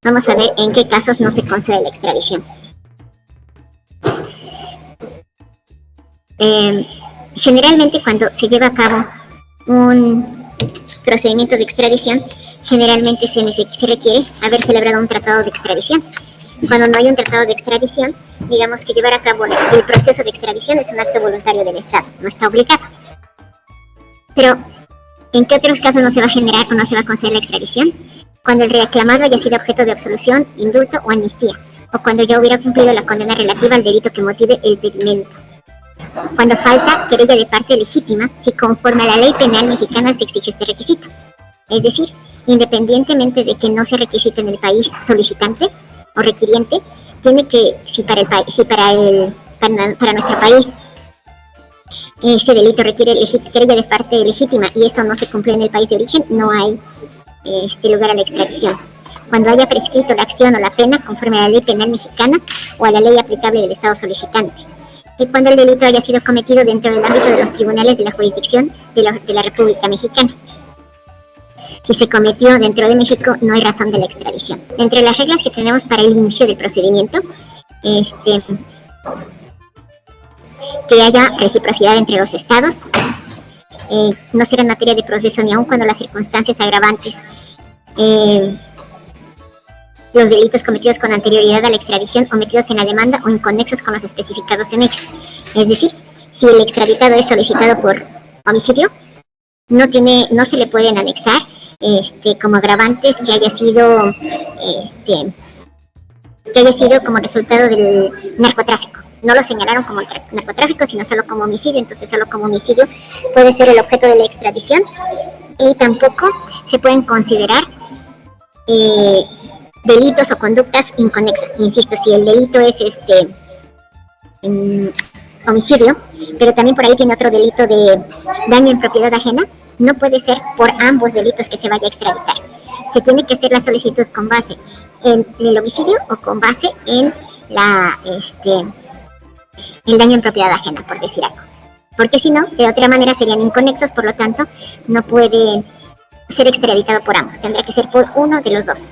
Vamos a ver en qué casos no se concede la extradición. Generalmente cuando se lleva a cabo un procedimiento de extradición, generalmente se requiere haber celebrado un tratado de extradición. Cuando no hay un tratado de extradición, digamos que llevar a cabo el proceso de extradición es un acto voluntario del Estado, no está obligado. Pero, ¿en qué otros casos no se va a generar o no se va a conceder la extradición? Cuando el reclamado haya sido objeto de absolución, indulto o amnistía, o cuando ya hubiera cumplido la condena relativa al delito que motive el pedimento. Cuando falta querella de parte legítima, si conforme a la ley penal mexicana se exige este requisito. Es decir, independientemente de que no se requisite en el país solicitante o requiriente, tiene que, para nuestro país ese delito requiere querella de parte legítima y eso no se cumple en el país de origen, no hay lugar a la extradición. Cuando haya prescrito la acción o la pena conforme a la ley penal mexicana o a la ley aplicable del Estado solicitante. Y cuando el delito haya sido cometido dentro del ámbito de los tribunales de la jurisdicción de la República Mexicana. Si se cometió dentro de México, no hay razón de la extradición. Entre las reglas que tenemos para el inicio del procedimiento, que haya reciprocidad entre los estados, no será materia de proceso ni aun cuando las circunstancias agravantes, los delitos cometidos con anterioridad a la extradición o metidos en la demanda o inconexos con los especificados en ella. Es decir, si el extraditado es solicitado por homicidio, no se le pueden anexar como agravantes que haya sido como resultado del narcotráfico. No lo señalaron como narcotráfico, sino solo como homicidio, entonces solo como homicidio puede ser el objeto de la extradición y tampoco se pueden considerar delitos o conductas inconexas. Insisto, si el delito es homicidio, pero también por ahí tiene otro delito de daño en propiedad ajena, no puede ser por ambos delitos que se vaya a extraditar. Se tiene que hacer la solicitud con base en el homicidio o con base en el daño en propiedad ajena, por decir algo. Porque si no, de otra manera serían inconexos, por lo tanto, no puede ser extraditado por ambos. Tendrá que ser por uno de los dos.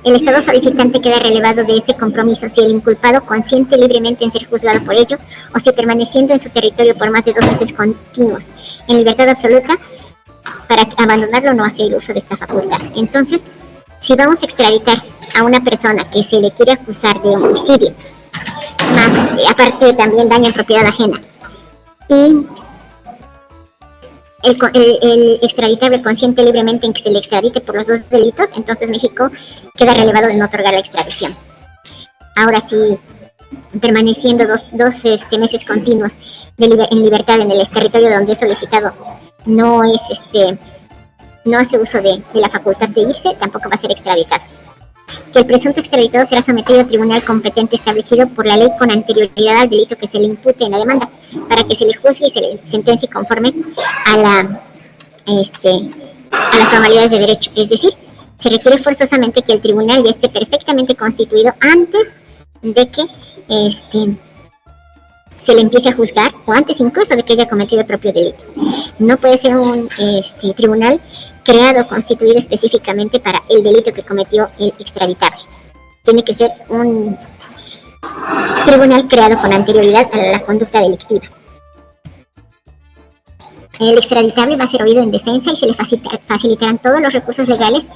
El Estado solicitante queda relevado de este compromiso si el inculpado consiente libremente en ser juzgado por ello o si permaneciendo en su territorio por más de 2 meses continuos en libertad absoluta, para abandonarlo no hace el uso de esta facultad. Entonces, si vamos a extraditar a una persona que se le quiere acusar de homicidio, más aparte también daño en propiedad ajena, y el extraditable consiente libremente en que se le extradite por los dos delitos, entonces México queda relevado de no otorgar la extradición. Ahora, si permaneciendo dos meses continuos en libertad en el territorio donde es solicitado no hace uso de la facultad de irse, tampoco va a ser extraditado. Que el presunto extraditado será sometido al tribunal competente establecido por la ley con anterioridad al delito que se le impute en la demanda, para que se le juzgue y se le sentencie conforme a las formalidades de derecho. Es decir, se requiere forzosamente que el tribunal ya esté perfectamente constituido antes de que se le empiece a juzgar o antes incluso de que haya cometido el propio delito. No puede ser un tribunal creado o constituido específicamente para el delito que cometió el extraditable. Tiene que ser un tribunal creado con anterioridad a la conducta delictiva. El extraditable va a ser oído en defensa y se le facilitarán todos los recursos legales,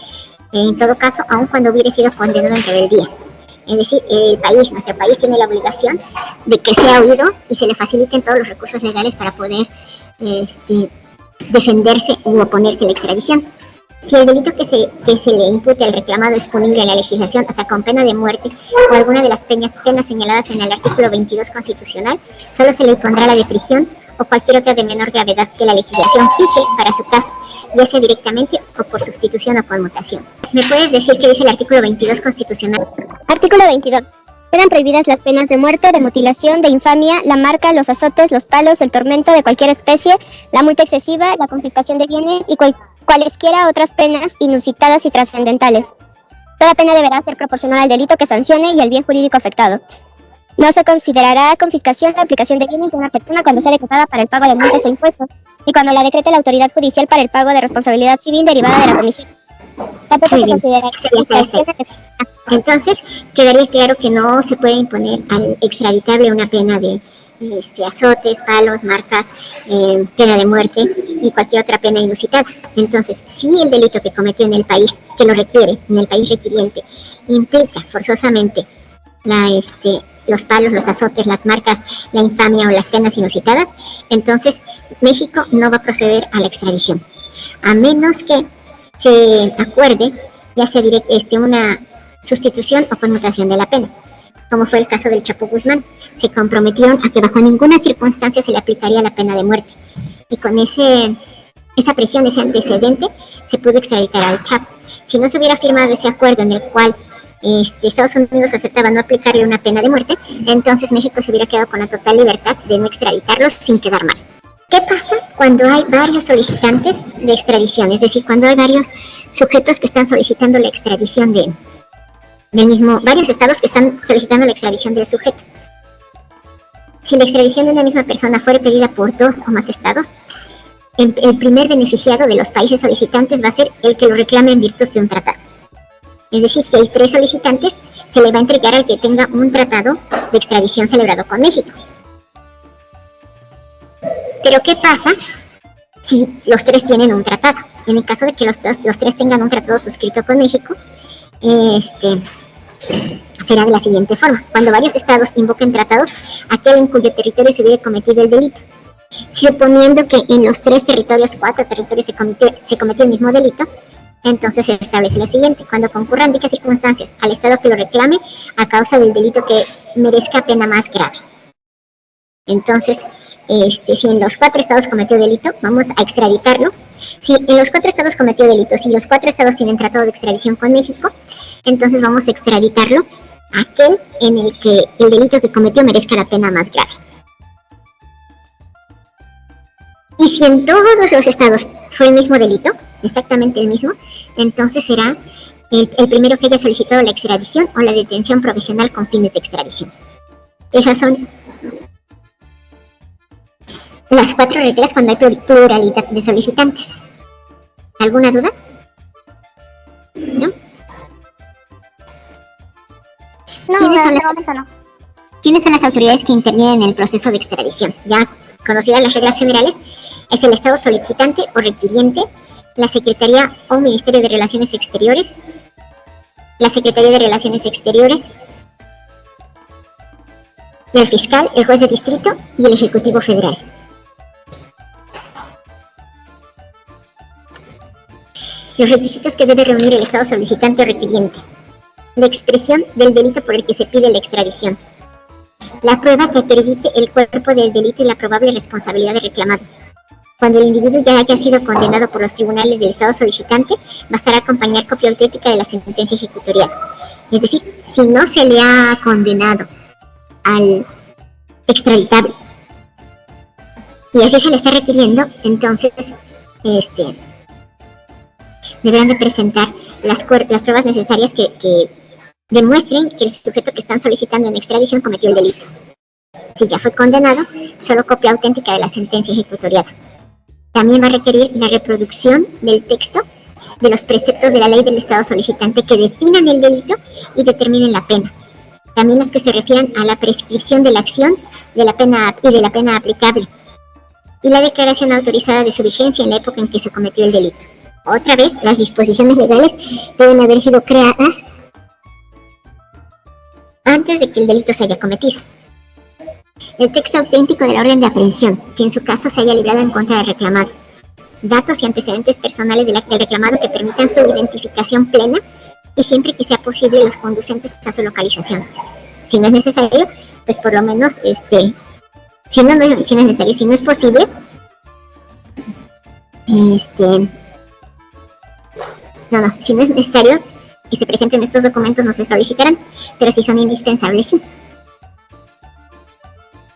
en todo caso, aun cuando hubiera sido condenado en rebeldía. Es decir, nuestro país tiene la obligación de que sea oído y se le faciliten todos los recursos legales para poder defenderse u oponerse a la extradición. Si el delito que se le impute al reclamado es punible en la legislación hasta con pena de muerte o alguna de las penas señaladas en el artículo 22 constitucional, solo se le impondrá la de prisión o cualquier otra de menor gravedad que la legislación fije para su caso, ya sea directamente o por sustitución o conmutación. ¿Me puedes decir qué dice el artículo 22 constitucional? Artículo 22. Quedan prohibidas las penas de muerte, de mutilación, de infamia, la marca, los azotes, los palos, el tormento de cualquier especie, la multa excesiva, la confiscación de bienes y cualesquiera otras penas inusitadas y trascendentales. Toda pena deberá ser proporcional al delito que sancione y al bien jurídico afectado. No se considerará confiscación la aplicación de bienes de una persona cuando sea decretada para el pago de multas o impuestos y cuando la decrete la autoridad judicial para el pago de responsabilidad civil derivada de la comisión. Tampoco se considerará confiscación Entonces, quedaría claro que no se puede imponer al extraditable una pena de azotes, palos, marcas, pena de muerte y cualquier otra pena inusitada. Entonces, si el delito que cometió en el país que lo requiere, en el país requiriente, implica forzosamente los palos, los azotes, las marcas, la infamia o las penas inusitadas, entonces México no va a proceder a la extradición, a menos que se acuerde ya sea una sustitución o conmutación de la pena, como fue el caso del Chapo Guzmán. Se comprometieron a que bajo ninguna circunstancia se le aplicaría la pena de muerte, y con esa presión, ese antecedente, se pudo extraditar al Chapo. Si no se hubiera firmado ese acuerdo en el cual Estados Unidos aceptaba no aplicarle una pena de muerte, entonces México se hubiera quedado con la total libertad de no extraditarlos sin quedar mal. ¿Qué pasa cuando hay varios solicitantes de extradición? Es decir, cuando hay varios sujetos que están solicitando la extradición varios estados que están solicitando la extradición del sujeto. Si la extradición de una misma persona fuera pedida por 2 o más estados, el primer beneficiado de los países solicitantes va a ser el que lo reclame en virtud de un tratado. Es decir, si hay 3 solicitantes, se le va a entregar al que tenga un tratado de extradición celebrado con México. Pero ¿qué pasa si los 3 tienen un tratado? En el caso de que los 3 tengan un tratado suscrito con México, será de la siguiente forma: cuando varios estados invoquen tratados, aquel en cuyo territorio se hubiera cometido el delito, suponiendo que en los 3 territorios, 4 territorios se cometió el mismo delito, entonces se establece lo siguiente: cuando concurran dichas circunstancias al estado que lo reclame a causa del delito que merezca pena más grave. Entonces, si en los 4 estados cometió delito, vamos a extraditarlo. Si en los 4 estados cometió delito, si los 4 estados tienen tratado de extradición con México, entonces vamos a extraditarlo a aquel en el que el delito que cometió merezca la pena más grave. Y si en todos los estados fue el mismo delito, exactamente el mismo, entonces será el primero que haya solicitado la extradición o la detención provisional con fines de extradición. Esas son las 4 reglas cuando hay pluralidad de solicitantes. ¿Alguna duda? ¿No? ¿Quiénes son las autoridades que intervienen en el proceso de extradición? Ya conocidas las reglas generales, es el Estado solicitante o requiriente, la Secretaría o Ministerio de Relaciones Exteriores, la Secretaría de Relaciones Exteriores, el fiscal, el juez de distrito y el Ejecutivo Federal. Los requisitos que debe reunir el Estado solicitante o requiriente: la expresión del delito por el que se pide la extradición, la prueba que acredite el cuerpo del delito y la probable responsabilidad del reclamado. Cuando el individuo ya haya sido condenado por los tribunales del Estado solicitante, bastará acompañar copia auténtica de la sentencia ejecutorial. Es decir, si no se le ha condenado al extraditable y así se le está requiriendo, entonces deberán de presentar las pruebas necesarias que demuestren que el sujeto que están solicitando en extradición cometió el delito. Si ya fue condenado, solo copia auténtica de la sentencia ejecutoriada. También va a requerir la reproducción del texto de los preceptos de la ley del Estado solicitante que definan el delito y determinen la pena. También los que se refieran a la prescripción de la acción de la pena y de la pena aplicable, y la declaración autorizada de su vigencia en la época en que se cometió el delito. Otra vez, las disposiciones legales deben haber sido creadas antes de que el delito se haya cometido. El texto auténtico de la orden de aprehensión, que en su caso se haya librado en contra del reclamado. Datos y antecedentes personales del reclamado que permitan su identificación plena y siempre que sea posible los conducentes a su localización. Si no es necesario, pues por lo menos, si no es necesario, si no es posible, si no es necesario que se presenten estos documentos, no se solicitarán, pero si son indispensables, sí.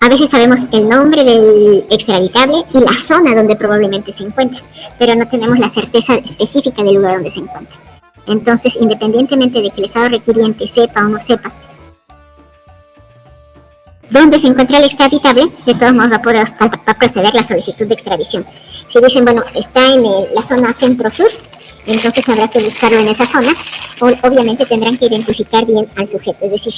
A veces sabemos el nombre del extraditable y la zona donde probablemente se encuentra, pero no tenemos la certeza específica del lugar donde se encuentra. Entonces, independientemente de que el Estado requiriente sepa o no sepa donde se encuentra el extraditable, de todos modos va a proceder la solicitud de extradición. Si dicen, bueno, está en la zona centro-sur, entonces habrá que buscarlo en esa zona, obviamente tendrán que identificar bien al sujeto, es decir,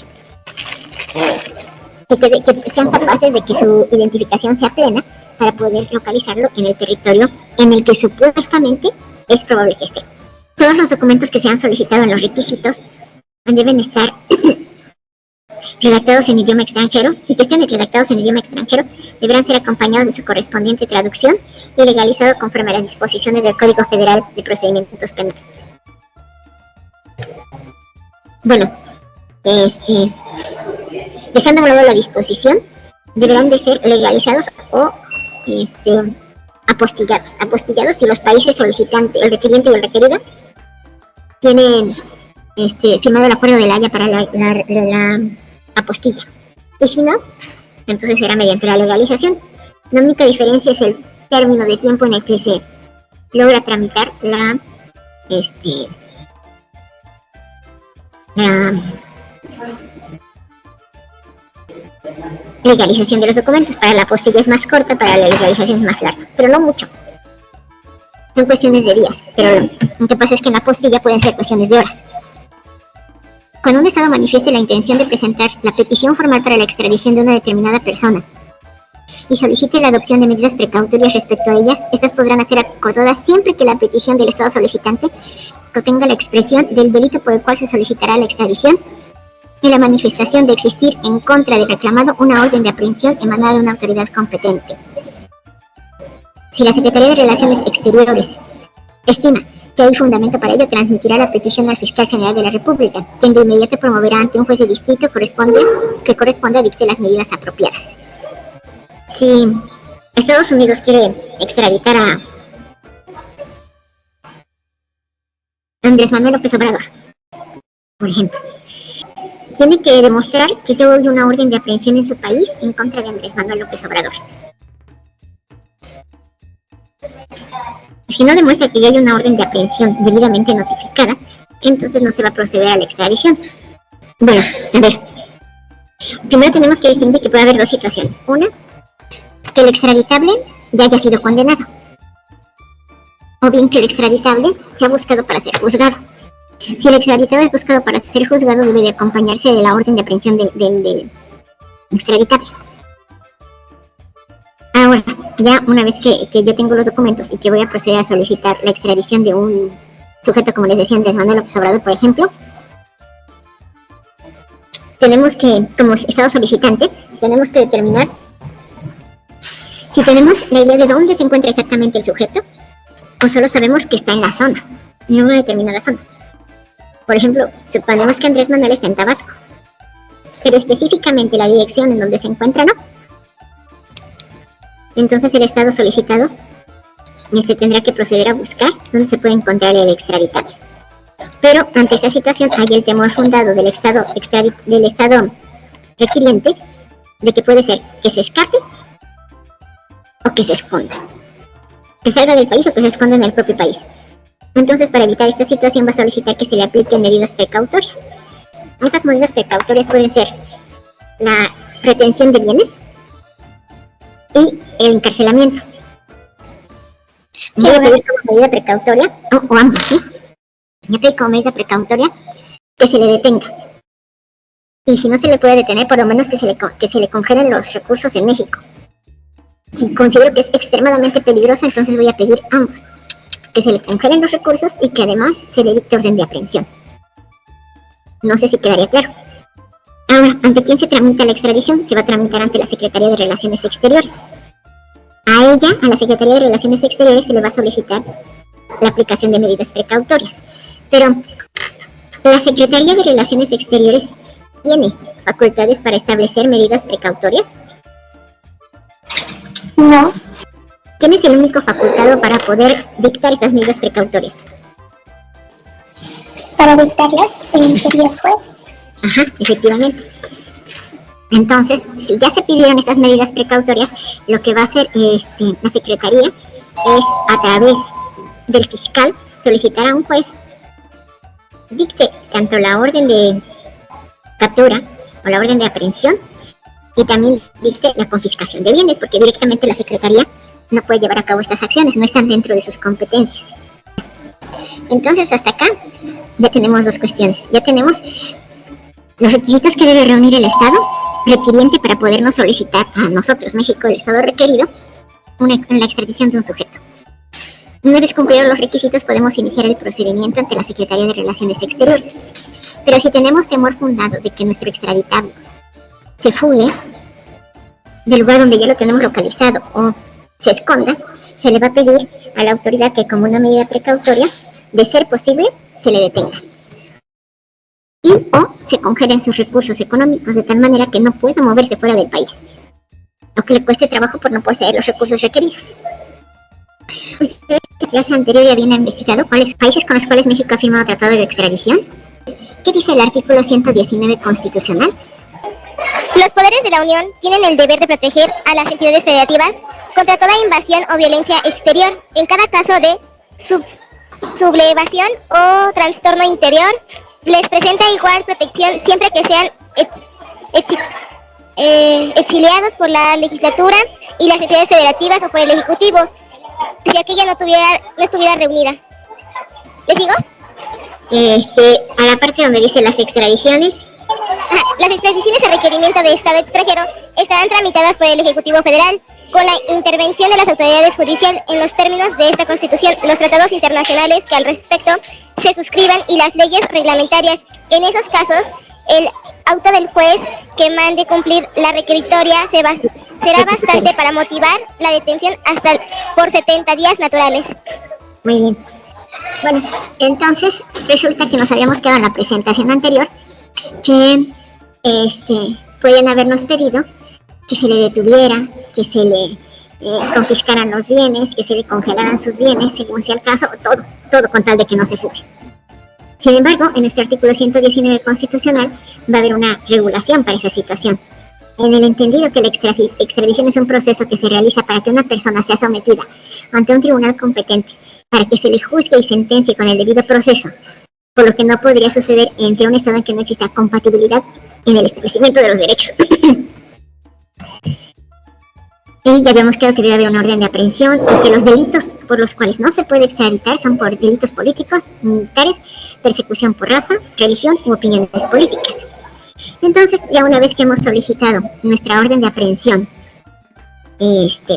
que sean capaces de que su identificación sea plena para poder localizarlo en el territorio en el que supuestamente es probable que esté. Todos los documentos que se han solicitado en los requisitos deben estar redactados en idioma extranjero, y que estén redactados en idioma extranjero deberán ser acompañados de su correspondiente traducción y legalizado conforme a las disposiciones del Código Federal de Procedimientos Penales. Bueno, dejando a lado la disposición, deberán de ser legalizados o apostillados. Apostillados si los países solicitantes, el requiriente y el requerido, tienen firmado el acuerdo de La Haya para la apostilla. Y si no, entonces será mediante la legalización. La única diferencia es el término de tiempo en el que se logra tramitar la legalización de los documentos. Para la apostilla es más corta, para la legalización es más larga, pero no mucho. Son cuestiones de días, pero lo que pasa es que en la apostilla pueden ser cuestiones de horas. Cuando un Estado manifieste la intención de presentar la petición formal para la extradición de una determinada persona y solicite la adopción de medidas precautorias respecto a ellas, estas podrán ser acordadas siempre que la petición del Estado solicitante contenga la expresión del delito por el cual se solicitará la extradición y la manifestación de existir en contra del reclamado una orden de aprehensión emanada de una autoridad competente. Si la Secretaría de Relaciones Exteriores estima que hay fundamento para ello, transmitirá la petición al Fiscal General de la República, quien de inmediato promoverá ante un juez de distrito que corresponda dicte las medidas apropiadas. Si Estados Unidos quiere extraditar a Andrés Manuel López Obrador, por ejemplo, tiene que demostrar que yo doy una orden de aprehensión en su país en contra de Andrés Manuel López Obrador. Si no demuestra que ya hay una orden de aprehensión debidamente notificada, entonces no se va a proceder a la extradición. Bueno, a ver. Primero tenemos que distinguir que puede haber dos situaciones. Una, que el extraditable ya haya sido condenado. O bien que el extraditable sea buscado para ser juzgado. Si el extraditado es buscado para ser juzgado, debe de acompañarse de la orden de aprehensión del extraditable. Ahora, ya una vez que yo tengo los documentos y que voy a proceder a solicitar la extradición de un sujeto, como les decía, Andrés Manuel López Obrador, por ejemplo, tenemos que, como Estado solicitante, tenemos que determinar si tenemos la idea de dónde se encuentra exactamente el sujeto, o solo sabemos que está en la zona, en una determinada zona. Por ejemplo, suponemos que Andrés Manuel está en Tabasco, pero específicamente la dirección en donde se encuentra no. Entonces el Estado solicitado se tendrá que proceder a buscar dónde se puede encontrar el extraditable. Pero ante esa situación hay el temor fundado del Estado requiriente de que puede ser que se escape o que se esconda. Que salga del país o que se esconda en el propio país. Entonces, para evitar esta situación, va a solicitar que se le apliquen medidas precautorias. Esas medidas precautorias pueden ser la retención de bienes y el encarcelamiento. Voy a pedir como medida precautoria, o ambos, ¿sí? Voy a pedir como medida precautoria que se le detenga. Y si no se le puede detener, por lo menos que se le congelen los recursos en México. Si considero que es extremadamente peligroso, entonces voy a pedir ambos. Que se le congelen los recursos y que además se le dicte orden de aprehensión. No sé si quedaría claro. Ahora, ¿ante quién se tramita la extradición? Se va a tramitar ante la Secretaría de Relaciones Exteriores. A ella, a la Secretaría de Relaciones Exteriores, se le va a solicitar la aplicación de medidas precautorias. Pero la Secretaría de Relaciones Exteriores tiene facultades para establecer medidas precautorias. No. ¿Quién es el único facultado para poder dictar esas medidas precautorias? Para dictarlas sería el juez. Ajá, efectivamente. Entonces, si ya se pidieron estas medidas precautorias, lo que va a hacer la Secretaría es, a través del fiscal, solicitar a un juez dicte tanto la orden de captura o la orden de aprehensión y también dicte la confiscación de bienes, porque directamente la Secretaría no puede llevar a cabo estas acciones, no están dentro de sus competencias. Entonces, hasta acá ya tenemos dos cuestiones. Ya tenemos los requisitos que debe reunir el Estado requiriente para podernos solicitar a nosotros, México, el Estado requerido, la extradición de un sujeto. Una vez cumplidos los requisitos, podemos iniciar el procedimiento ante la Secretaría de Relaciones Exteriores. Pero si tenemos temor fundado de que nuestro extraditable se fugue del lugar donde ya lo tenemos localizado o se esconda, se le va a pedir a la autoridad que, como una medida precautoria, de ser posible, se le detenga y o se congelen sus recursos económicos de tal manera que no pueda moverse fuera del país, o que le cueste trabajo por no poseer los recursos requeridos. La clase anterior ya habían investigado cuáles países con los cuales México ha firmado tratado de extradición. ¿Qué dice el artículo 119 constitucional? Los poderes de la Unión tienen el deber de proteger a las entidades federativas contra toda invasión o violencia exterior. En cada caso de sublevación o trastorno interior, les presenta igual protección siempre que sean exiliados por la legislatura y las entidades federativas o por el Ejecutivo, si aquella no estuviera reunida. ¿Le sigo? A la parte donde dice las extradiciones. Las extradiciones a requerimiento de Estado extranjero estarán tramitadas por el Ejecutivo Federal con la intervención de las autoridades judiciales en los términos de esta Constitución, los tratados internacionales que al respecto se suscriban y las leyes reglamentarias. En esos casos, el auto del juez que mande cumplir la requeritoria será bastante para motivar la detención hasta por 70 días naturales. Muy bien. Bueno, entonces resulta que nos habíamos quedado en la presentación anterior que pueden habernos pedido que se le detuviera, que se le confiscaran los bienes, que se le congelaran sus bienes, según sea el caso, todo con tal de que no se fugue. Sin embargo, en nuestro artículo 119 constitucional va a haber una regulación para esa situación, en el entendido que la extradición es un proceso que se realiza para que una persona sea sometida ante un tribunal competente, para que se le juzgue y sentencie con el debido proceso, por lo que no podría suceder entre un Estado en que no exista compatibilidad en el establecimiento de los derechos. Y ya habíamos quedado que debe haber una orden de aprehensión y que los delitos por los cuales no se puede extraditar son por delitos políticos, militares, persecución por raza, religión u opiniones políticas. Entonces, ya una vez que hemos solicitado nuestra orden de aprehensión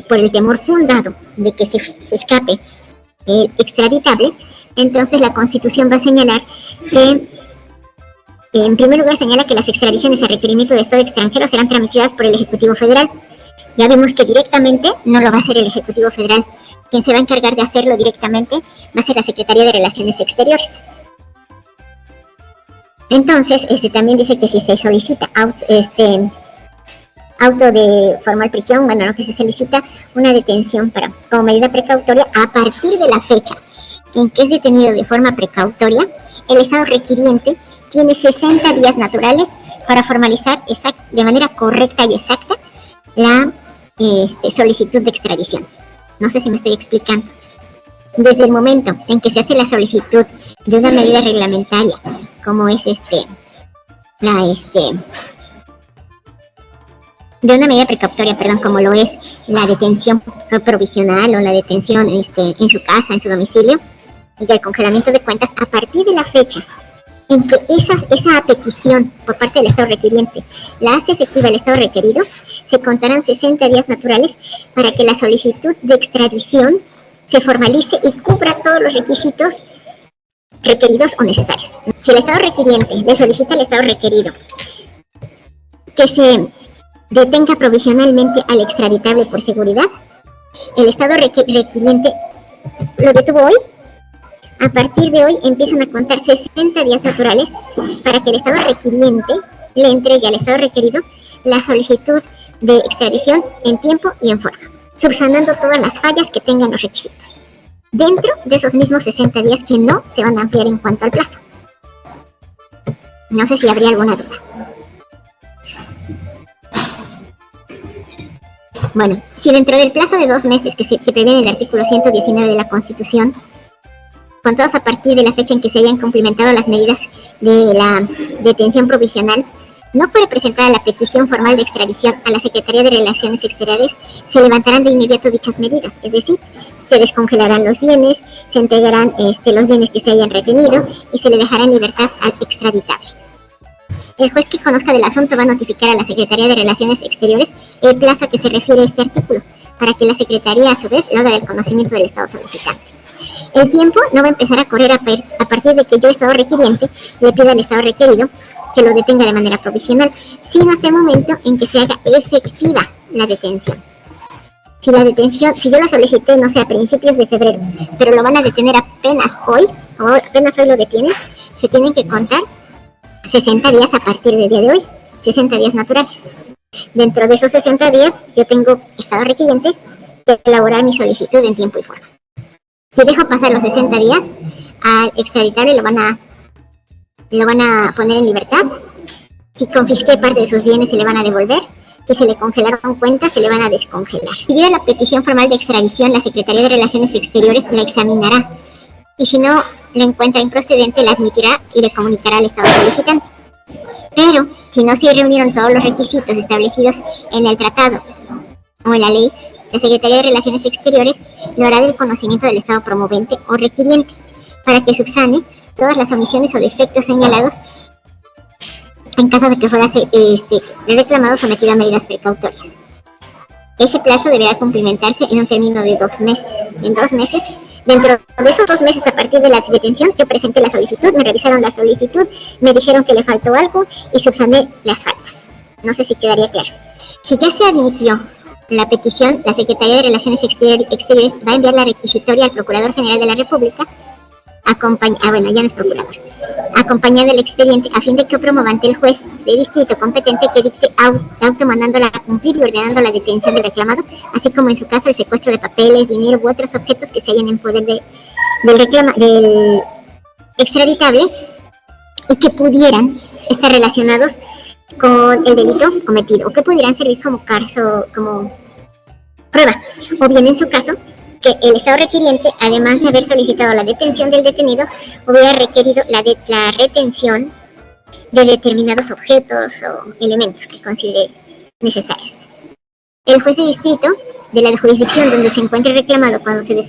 por el temor fundado de que se escape el extraditable, entonces la Constitución va a señalar que, en primer lugar, señala que las extradiciones a requerimiento de Estado extranjero serán tramitadas por el Ejecutivo Federal. Ya vimos que directamente no lo va a hacer el Ejecutivo Federal. Quien se va a encargar de hacerlo directamente va a ser la Secretaría de Relaciones Exteriores. Entonces, también dice que si se solicita auto de formal prisión, bueno, lo que se solicita una detención como medida precautoria, a partir de la fecha en que es detenido de forma precautoria, el Estado requiriente tiene 60 días naturales para formalizar de manera correcta y exacta la solicitud de extradición. No sé si me estoy explicando. Desde el momento en que se hace la solicitud de una medida reglamentaria, como es de una medida precautoria, como lo es la detención provisional o la detención en su casa, en su domicilio, y del congelamiento de cuentas, a partir de la fecha en que esa petición por parte del Estado requiriente la hace efectiva el Estado requerido, se contarán 60 días naturales para que la solicitud de extradición se formalice y cubra todos los requisitos requeridos o necesarios. Si el Estado requiriente le solicita al Estado requerido que se detenga provisionalmente al extraditable por seguridad, el Estado requiriente lo detuvo hoy. A partir de hoy empiezan a contar 60 días naturales para que el Estado requiriente le entregue al Estado requerido la solicitud de extradición en tiempo y en forma, subsanando todas las fallas que tengan los requisitos, dentro de esos mismos 60 días que no se van a ampliar en cuanto al plazo. No sé si habría alguna duda. Bueno, si dentro del plazo de 2 meses que prevé el artículo 119 de la Constitución, contados a partir de la fecha en que se hayan cumplimentado las medidas de la detención provisional, no fuere presentada la petición formal de extradición a la Secretaría de Relaciones Exteriores, se levantarán de inmediato dichas medidas, es decir, se descongelarán los bienes, se entregarán los bienes que se hayan retenido y se le dejará en libertad al extraditable. El juez que conozca del asunto va a notificar a la Secretaría de Relaciones Exteriores el plazo a que se refiere este artículo, para que la Secretaría a su vez lo haga del conocimiento del Estado solicitante. El tiempo no va a empezar a correr a partir de que yo, Estado requiriente, le pida al Estado requerido que lo detenga de manera provisional, sino hasta el momento en que se haga efectiva la detención. Si yo lo solicité, no sé, a principios de febrero, pero lo van a detener apenas hoy lo detienen, se tienen que contar 60 días a partir del día de hoy, 60 días naturales. Dentro de esos 60 días, yo tengo, Estado requiriente, que elaborar mi solicitud en tiempo y forma. Si dejo pasar los 60 días, al extraditable lo van a poner en libertad. Si confisqué parte de sus bienes, se le van a devolver. Que se le congelaron cuentas, se le van a descongelar. Si viene la petición formal de extradición, la Secretaría de Relaciones Exteriores la examinará. Y si no la encuentra improcedente, la admitirá y le comunicará al Estado solicitante. Pero, si no se reunieron todos los requisitos establecidos en el tratado o en la ley, la Secretaría de Relaciones Exteriores lo hará del conocimiento del Estado promovente o requiriente, para que subsane todas las omisiones o defectos señalados en caso de que fuera reclamado sometido a medidas precautorias. Ese plazo deberá cumplimentarse en un término de 2 meses. En 2 meses, dentro de esos 2 meses a partir de la detención, yo presenté la solicitud, me revisaron la solicitud, me dijeron que le faltó algo y subsané las faltas. No sé si quedaría claro. Si ya se admitió la petición, la Secretaría de Relaciones Exteriores va a enviar la requisitoria al Procurador General de la República, ya no es procurador, acompañado del expediente, a fin de que promueva ante el juez de distrito competente que dicte auto mandándola a cumplir y ordenando la detención del reclamado, así como en su caso el secuestro de papeles, dinero u otros objetos que se hallen en poder del extraditable y que pudieran estar relacionados con el delito cometido o que pudieran servir como prueba, o bien en su caso que el Estado requiriente, además de haber solicitado la detención del detenido, hubiera requerido la retención de determinados objetos o elementos que considere necesarios. El juez de distrito de la jurisdicción donde se encuentre reclamado, cuando sería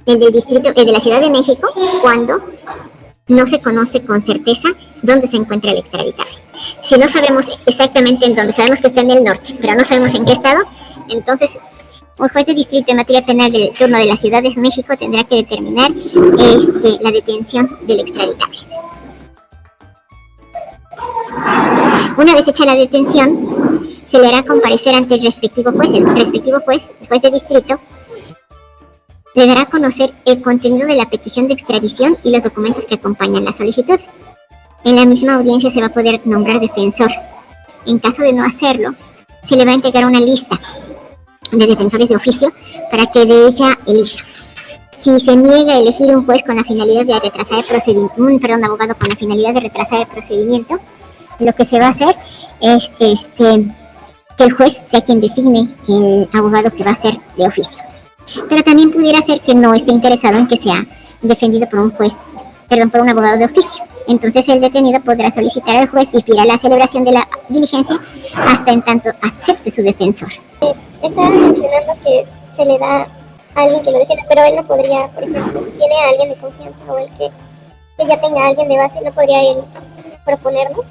el del distrito de la Ciudad de México, cuando no se conoce con certeza dónde se encuentra el extraditable. Si no sabemos exactamente en dónde, sabemos que está en el norte, pero no sabemos en qué estado, entonces un juez de distrito en materia penal del turno de la Ciudad de México tendrá que determinar la detención del extraditable. Una vez hecha la detención, se le hará comparecer ante el respectivo juez. El respectivo juez, el juez de distrito, le dará a conocer el contenido de la petición de extradición y los documentos que acompañan la solicitud. En la misma audiencia se va a poder nombrar defensor. En caso de no hacerlo, se le va a entregar una lista de defensores de oficio para que de ella elija. Si se niega a elegir un juez con la finalidad de retrasar el abogado con la finalidad de retrasar el procedimiento, lo que se va a hacer es que el juez sea quien designe el abogado que va a ser de oficio. Pero también pudiera ser que no esté interesado en que sea defendido por un abogado de oficio. Entonces el detenido podrá solicitar al juez y pedirá la celebración de la diligencia hasta en tanto acepte su defensor. Estaba mencionando que se le da a alguien que lo defienda, pero él no podría, por ejemplo, si tiene a alguien de confianza o el que ya tenga a alguien de base, ¿no podría él proponerlo?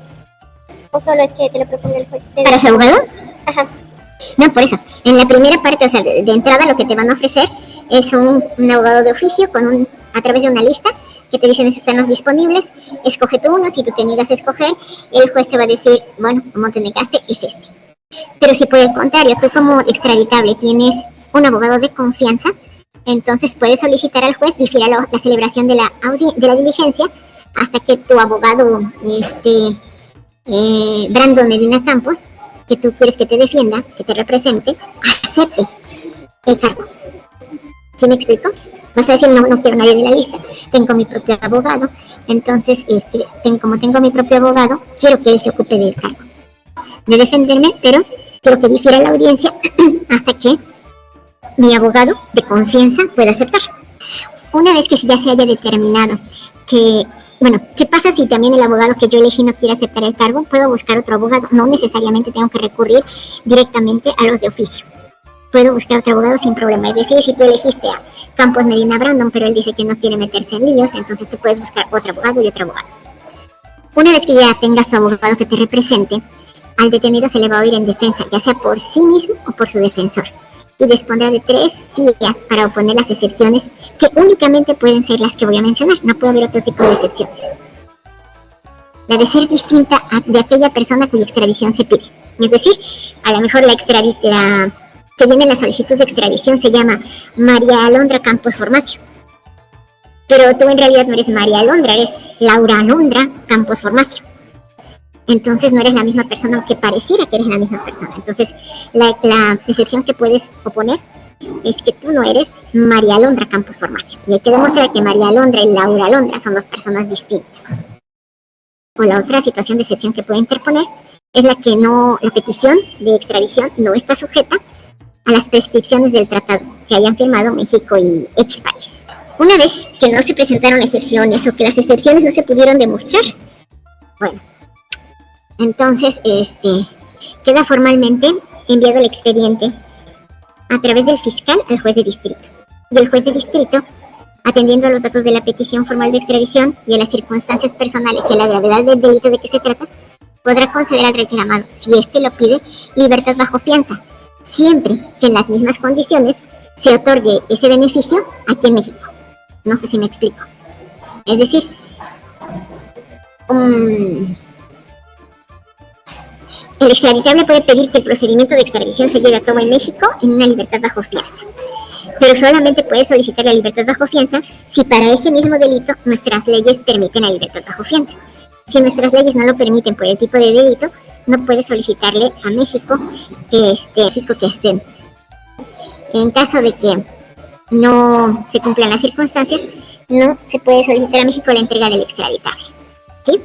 ¿O solo es que te lo propone el juez? ¿Para su abogado? Ajá. No, por eso. En la primera parte, o sea, de entrada lo que te van a ofrecer es un abogado de oficio a través de una lista que te dicen están los disponibles, escoge tú uno, si tú te niegas a escoger, el juez te va a decir, bueno, como te negaste, es este. Pero si por el contrario, tú como extraditable tienes un abogado de confianza, entonces puedes solicitar al juez difiera la celebración de la diligencia hasta que tu abogado, Brandon Medina Campos, que tú quieres que te defienda, que te represente, acepte el cargo. ¿Sí me explico? Vas a decir, no quiero nadie de la lista, tengo mi propio abogado, entonces, como tengo mi propio abogado, quiero que él se ocupe del cargo de defenderme, pero quiero que difiera la audiencia hasta que mi abogado de confianza pueda aceptar. Una vez que ya se haya determinado que Bueno, ¿qué pasa si también el abogado que yo elegí no quiere aceptar el cargo? Puedo buscar otro abogado, no necesariamente tengo que recurrir directamente a los de oficio. Puedo buscar otro abogado sin problema. Es decir, si tú elegiste a Campos Medina Brandon, pero él dice que no quiere meterse en líos, entonces tú puedes buscar otro abogado y otro abogado. Una vez que ya tengas tu abogado que te represente, al detenido se le va a oír en defensa, ya sea por sí mismo o por su defensor, y dispondrá de 3 días para oponer las excepciones, que únicamente pueden ser las que voy a mencionar, no puede haber otro tipo de excepciones. La de ser distinta de aquella persona cuya extradición se pide. Es decir, a lo mejor la que viene en la solicitud de extradición se llama María Alondra Campos Formacio, pero tú en realidad no eres María Alondra, eres Laura Alondra Campos Formacio. Entonces no eres la misma persona, aunque pareciera que eres la misma persona. Entonces la excepción que puedes oponer es que tú no eres María Alondra Campos Formacio. Y hay que demostrar que María Alondra y Laura Alondra son dos personas distintas. O la otra situación de excepción que puede interponer es la petición de extradición no está sujeta a las prescripciones del tratado que hayan firmado México y X país. Una vez que no se presentaron excepciones o que las excepciones no se pudieron demostrar, bueno, entonces queda formalmente enviado el expediente a través del fiscal al juez de distrito. Y el juez de distrito, atendiendo a los datos de la petición formal de extradición y a las circunstancias personales y a la gravedad del delito de que se trata, podrá conceder al reclamado, si éste lo pide, libertad bajo fianza, siempre que en las mismas condiciones se otorgue ese beneficio aquí en México. No sé si me explico. Es decir, el extraditable puede pedir que el procedimiento de extradición se lleve a cabo en México en una libertad bajo fianza, pero solamente puede solicitar la libertad bajo fianza si para ese mismo delito nuestras leyes permiten la libertad bajo fianza. Si nuestras leyes no lo permiten por el tipo de delito, no puede solicitarle a México que esté. En caso de que no se cumplan las circunstancias, no se puede solicitar a México la entrega del extraditable. ¿Sí?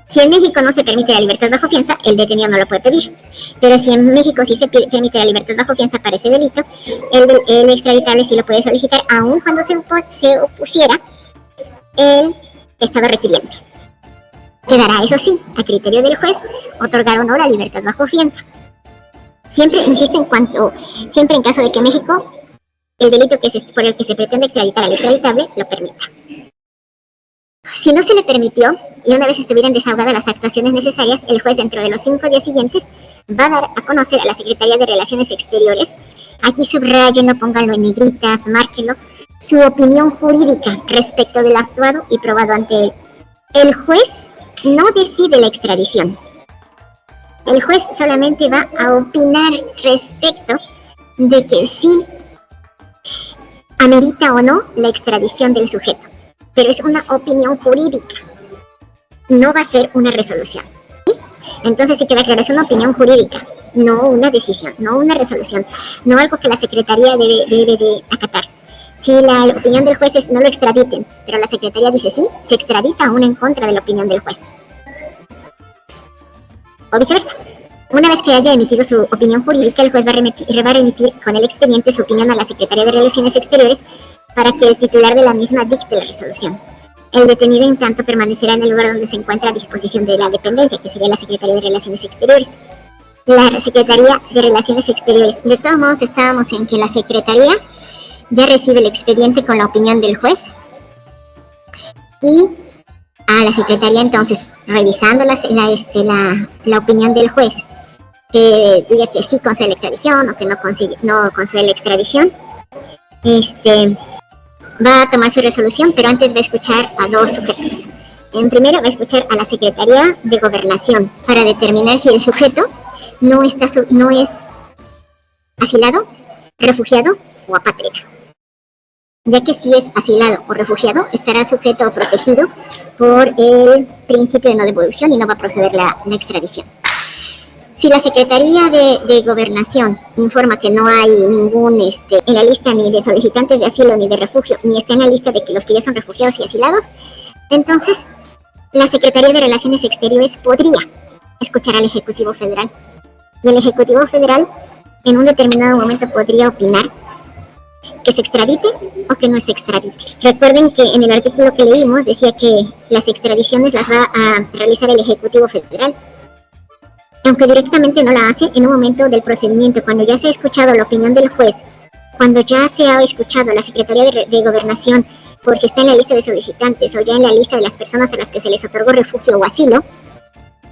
Si en México no se permite la libertad bajo fianza, el detenido no lo puede pedir. Pero si en México sí se permite la libertad bajo fianza para ese delito, el extraditable sí lo puede solicitar, aun cuando se opusiera el Estado requiriente. Quedará, eso sí, a criterio del juez, otorgar o no la libertad bajo fianza. Siempre, insisto, siempre en caso de que México, el delito por el que se pretende extraditar al extraditable, lo permita. Si no se le permitió, y una vez estuvieran desahogadas las actuaciones necesarias, el juez dentro de los 5 días siguientes va a dar a conocer a la Secretaría de Relaciones Exteriores, aquí subrayenlo, pónganlo en negritas, márquenlo, su opinión jurídica respecto del actuado y probado ante él. El juez no decide la extradición. El juez solamente va a opinar respecto de que sí amerita o no la extradición del sujeto. Pero es una opinión jurídica, no va a ser una resolución. ¿Sí? Entonces sí queda claro, es una opinión jurídica, no una decisión, no una resolución, no algo que la Secretaría debe de acatar. Si la opinión del juez es no lo extraditen, pero la Secretaría dice sí, se extradita aún en contra de la opinión del juez. O viceversa. Una vez que haya emitido su opinión jurídica, el juez va a remitir con el expediente su opinión a la Secretaría de Relaciones Exteriores para que el titular de la misma dicte la resolución. El detenido, en tanto, permanecerá en el lugar donde se encuentra a disposición de la dependencia, que sería la Secretaría de Relaciones Exteriores. La Secretaría de Relaciones Exteriores. De todos modos, estábamos en que la Secretaría ya recibe el expediente con la opinión del juez y a la Secretaría, entonces, revisando la opinión del juez, que diga que sí concede la extradición o que no concede la extradición, va a tomar su resolución, pero antes va a escuchar a 2 sujetos. En primero va a escuchar a la Secretaría de Gobernación para determinar si el sujeto no es asilado, refugiado o apátrida. Ya que si es asilado o refugiado, estará sujeto o protegido por el principio de no devolución y no va a proceder la extradición. Si la Secretaría de Gobernación informa que no hay ningún en la lista ni de solicitantes de asilo ni de refugio, ni está en la lista de que los que ya son refugiados y asilados, entonces la Secretaría de Relaciones Exteriores podría escuchar al Ejecutivo Federal. Y el Ejecutivo Federal en un determinado momento podría opinar que se extradite o que no se extradite. Recuerden que en el artículo que leímos decía que las extradiciones las va a realizar el Ejecutivo Federal, aunque directamente no la hace en un momento del procedimiento, cuando ya se ha escuchado la opinión del juez, cuando ya se ha escuchado a la Secretaría de Gobernación por si está en la lista de solicitantes o ya en la lista de las personas a las que se les otorgó refugio o asilo.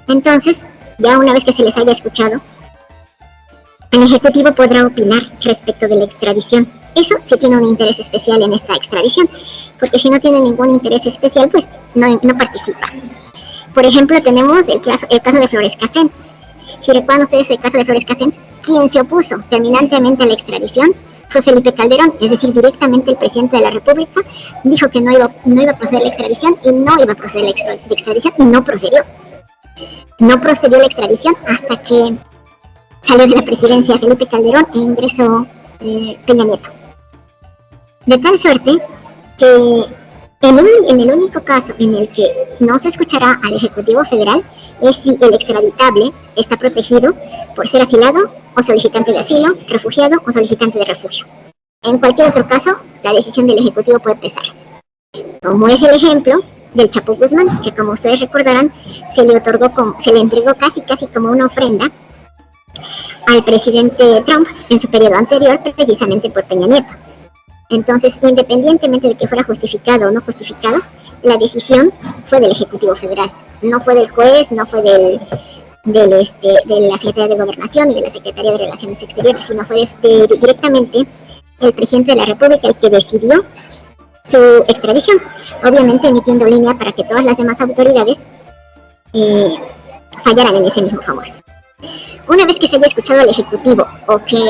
Entonces, ya una vez que se les haya escuchado, el Ejecutivo podrá opinar respecto de la extradición. Eso sí tiene un interés especial en esta extradición, porque si no tiene ningún interés especial, pues no participa. Por ejemplo, tenemos el caso de Flores Casens. Si recuerdan ustedes el caso de Flores Casens, quien se opuso terminantemente a la extradición fue Felipe Calderón, es decir, directamente el presidente de la República dijo que no iba a proceder la extradición y no iba a proceder la extradición y no procedió. No procedió la extradición hasta que salió de la presidencia Felipe Calderón e ingresó Peña Nieto. De tal suerte que en el único caso en el que no se escuchará al Ejecutivo Federal es si el extraditable está protegido por ser asilado o solicitante de asilo, refugiado o solicitante de refugio. En cualquier otro caso, la decisión del Ejecutivo puede pesar. Como es el ejemplo del Chapo Guzmán, que como ustedes recordarán, se le entregó casi como una ofrenda al presidente Trump en su periodo anterior, precisamente por Peña Nieto. Entonces, independientemente de que fuera justificado o no justificado, la decisión fue del Ejecutivo Federal. No fue del juez, no fue de la Secretaría de Gobernación y de la Secretaría de Relaciones Exteriores, sino fue directamente el presidente de la República el que decidió su extradición, obviamente emitiendo línea para que todas las demás autoridades fallaran en ese mismo favor. Una vez que se haya escuchado al Ejecutivo o que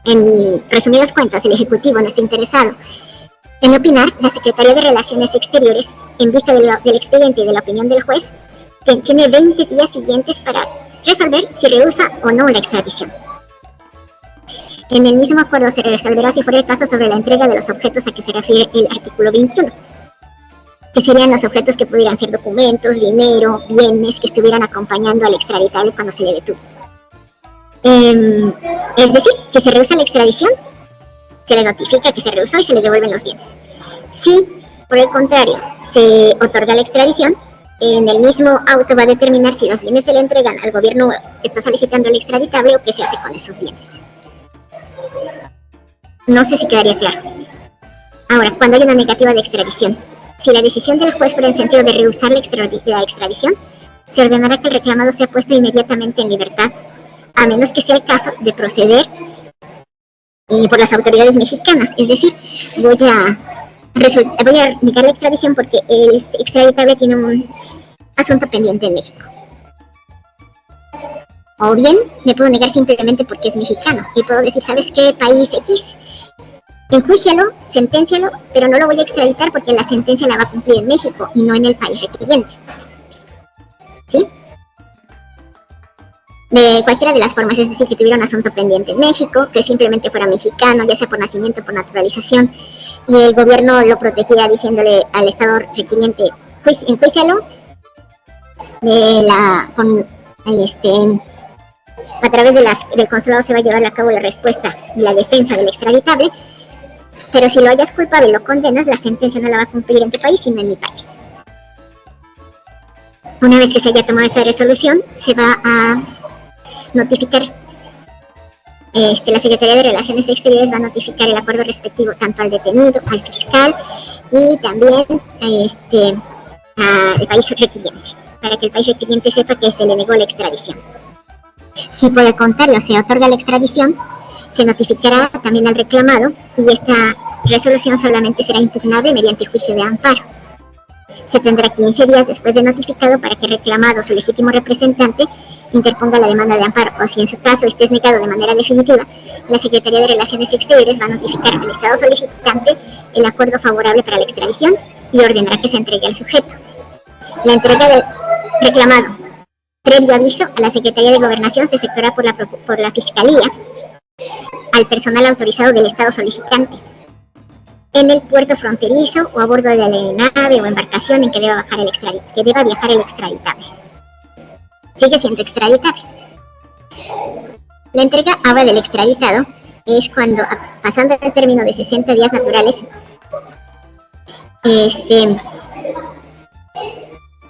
en resumidas cuentas el Ejecutivo no esté interesado en opinar, la Secretaría de Relaciones Exteriores, en vista del expediente y de la opinión del juez, tiene 20 días siguientes para resolver si rehúsa o no la extradición. En el mismo acuerdo se resolverá, si fuera el caso, sobre la entrega de los objetos a que se refiere el artículo 21, que serían los objetos que pudieran ser documentos, dinero, bienes que estuvieran acompañando al extraditable cuando se le detuvo. Es decir, si se rehúsa la extradición, se le notifica que se rehusó y se le devuelven los bienes. Si, por el contrario, se otorga la extradición, en el mismo auto va a determinar si los bienes se le entregan al gobierno que está solicitando el extraditable o qué se hace con esos bienes. No sé si quedaría claro. Ahora, cuando hay una negativa de extradición, si la decisión del juez fuera en sentido de rehusar la extradición, se ordenará que el reclamado sea puesto inmediatamente en libertad, a menos que sea el caso de proceder por las autoridades mexicanas. Es decir, voy a negar la extradición porque el extraditable tiene un asunto pendiente en México. O bien, me puedo negar simplemente porque es mexicano y puedo decir, ¿sabes qué? País X, enjuícialo, senténcialo, pero no lo voy a extraditar porque la sentencia la va a cumplir en México y no en el país requiriente. ¿Sí? De cualquiera de las formas, es decir, que tuviera un asunto pendiente en México, que simplemente fuera mexicano, ya sea por nacimiento o por naturalización, y el gobierno lo protegiera diciéndole al Estado requiriente, enjuícialo, a través del consulado se va a llevar a cabo la respuesta y la defensa del extraditable, pero si lo hallas culpable y lo condenas, la sentencia no la va a cumplir en tu país, sino en mi país. Una vez que se haya tomado esta resolución, se va a notificar, la Secretaría de Relaciones Exteriores va a notificar el acuerdo respectivo tanto al detenido, al fiscal y también al país requiriente, para que el país requiriente sepa que se le negó la extradición. Si por el contrario se otorga la extradición, se notificará también al reclamado y esta resolución solamente será impugnable mediante juicio de amparo. Se tendrá 15 días después de notificado para que el reclamado o su legítimo representante interponga la demanda de amparo, o si en su caso esté negado de manera definitiva, la Secretaría de Relaciones Exteriores va a notificar al Estado solicitante el acuerdo favorable para la extradición y ordenará que se entregue al sujeto. La entrega del reclamado, previo aviso a la Secretaría de Gobernación, se efectuará por la Fiscalía al personal autorizado del Estado solicitante en el puerto fronterizo o a bordo de la nave o embarcación en que deba viajar el extraditable. Sigue siendo extraditable. La entrega ahora del extraditado es cuando, pasando el término de 60 días naturales,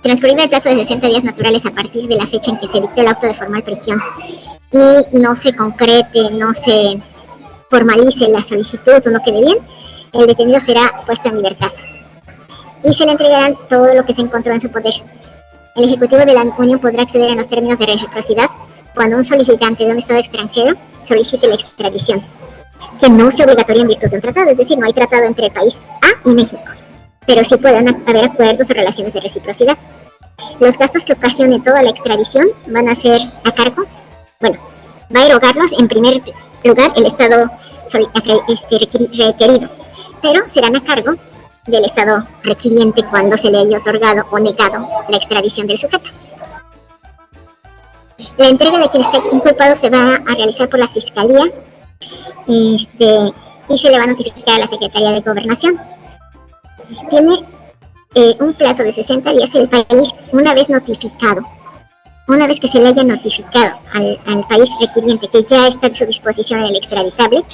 transcurrido el plazo de 60 días naturales a partir de la fecha en que se dictó el auto de formal prisión y no se concrete, no se formalice la solicitud o no quede bien, el detenido será puesto en libertad y se le entregarán todo lo que se encontró en su poder. El Ejecutivo de la Unión podrá acceder a los términos de reciprocidad cuando un solicitante de un Estado extranjero solicite la extradición, que no sea obligatoria en virtud de un tratado, es decir, no hay tratado entre el país A y México, pero sí pueden haber acuerdos o relaciones de reciprocidad. Los gastos que ocasione toda la extradición van a ser a cargo, va a erogarlos en primer lugar el Estado requerido, pero serán a cargo del Estado requiriente cuando se le haya otorgado o negado la extradición del sujeto. La entrega de quien esté inculpado se va a realizar por la Fiscalía y se le va a notificar a la Secretaría de Gobernación. Tiene un plazo de 60 días el país, una vez que se le haya notificado al país requiriente que ya está a su disposición el extraditable,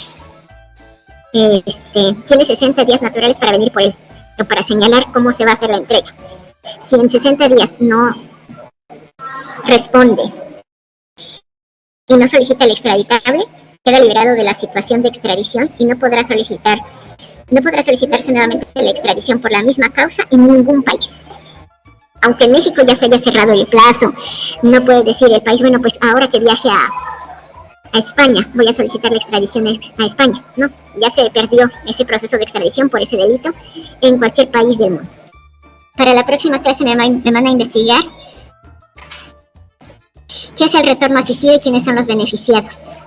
tiene 60 días naturales para venir por él o para señalar cómo se va a hacer la entrega. Si en 60 días no responde y no solicita el extraditable, queda liberado de la situación de extradición y no podrá solicitarse nuevamente la extradición por la misma causa en ningún país. Aunque en México ya se haya cerrado el plazo, no puede decir el país, bueno, pues ahora que viaje a España, voy a solicitar la extradición a España. No, ya se perdió ese proceso de extradición por ese delito en cualquier país del mundo. Para la próxima clase me van a investigar qué es el retorno asistido y quiénes son los beneficiados.